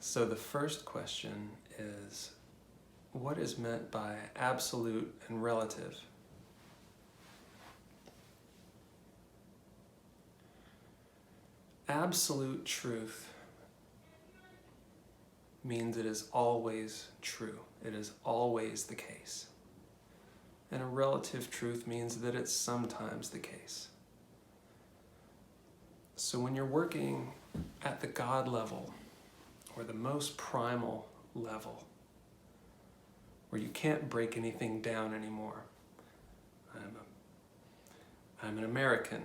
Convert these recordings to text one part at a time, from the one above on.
So the first question is, what is meant by absolute and relative? Absolute truth means it is always true. It is always the case. And a relative truth means that it's sometimes the case. So when you're working at the God level, or the most primal level, where you can't break anything down anymore, I'm an American,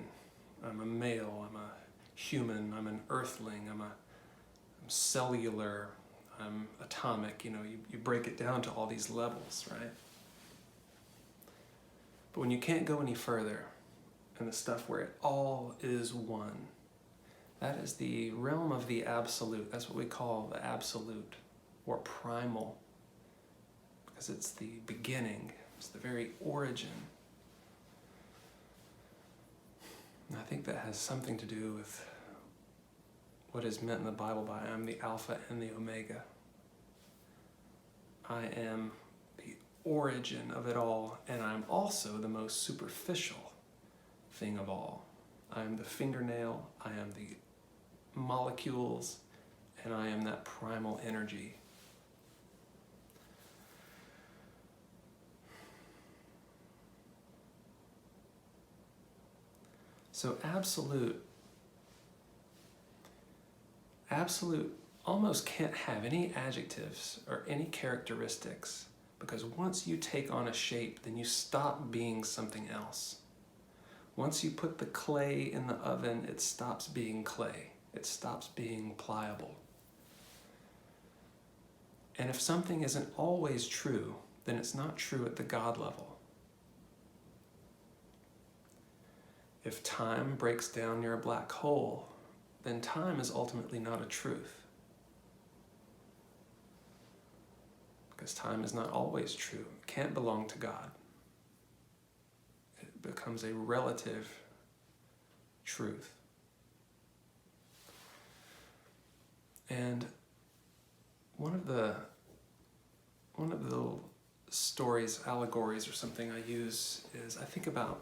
I'm a male, I'm a human, I'm an earthling, I'm cellular, I'm atomic, you break it down to all these levels, right? But when you can't go any further, and the stuff where it all is one, that is the realm of the absolute. That's what we call the absolute, or primal, because it's the beginning, it's the very origin. And I think that has something to do with what is meant in the Bible by I am the Alpha and the Omega. I am the origin of it all, and I'm also the most superficial thing of all. I am the fingernail, I am the molecules, and I am that primal energy. So absolute almost can't have any adjectives or any characteristics, because once you take on a shape, then you stop being something else. Once you put the clay in the oven, it stops being clay. It stops being pliable. And if something isn't always true, then it's not true at the God level. If time breaks down near a black hole, then time is ultimately not a truth. Because time is not always true. It can't belong to God. It becomes a relative truth. And one of the stories, allegories or something I use is, I think about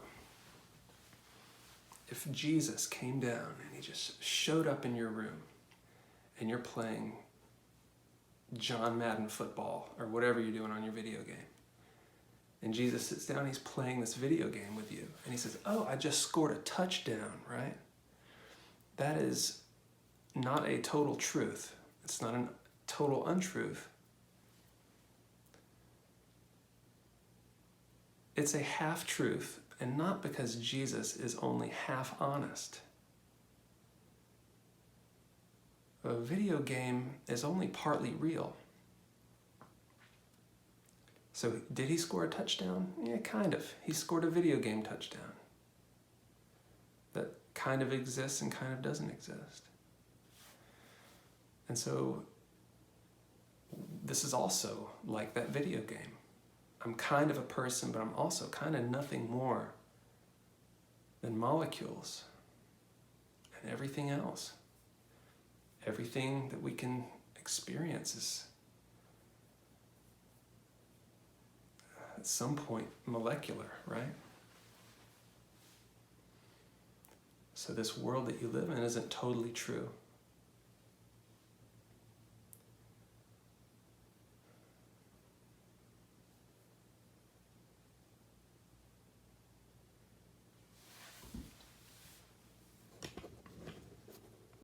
if Jesus came down and he just showed up in your room and you're playing John Madden football or whatever you're doing on your video game, and Jesus sits down, he's playing this video game with you, and he says, "Oh, I just scored a touchdown," right? That is not a total truth. It's not a total untruth. It's a half-truth, and not because Jesus is only half honest. A video game is only partly real. So did he score a touchdown? Yeah, kind of. He scored a video game touchdown that kind of exists and kind of doesn't exist. And so this is also like that video game. I'm kind of a person, but I'm also kind of nothing more than molecules and everything else. Everything that we can experience is at some point molecular, right? So this world that you live in isn't totally true.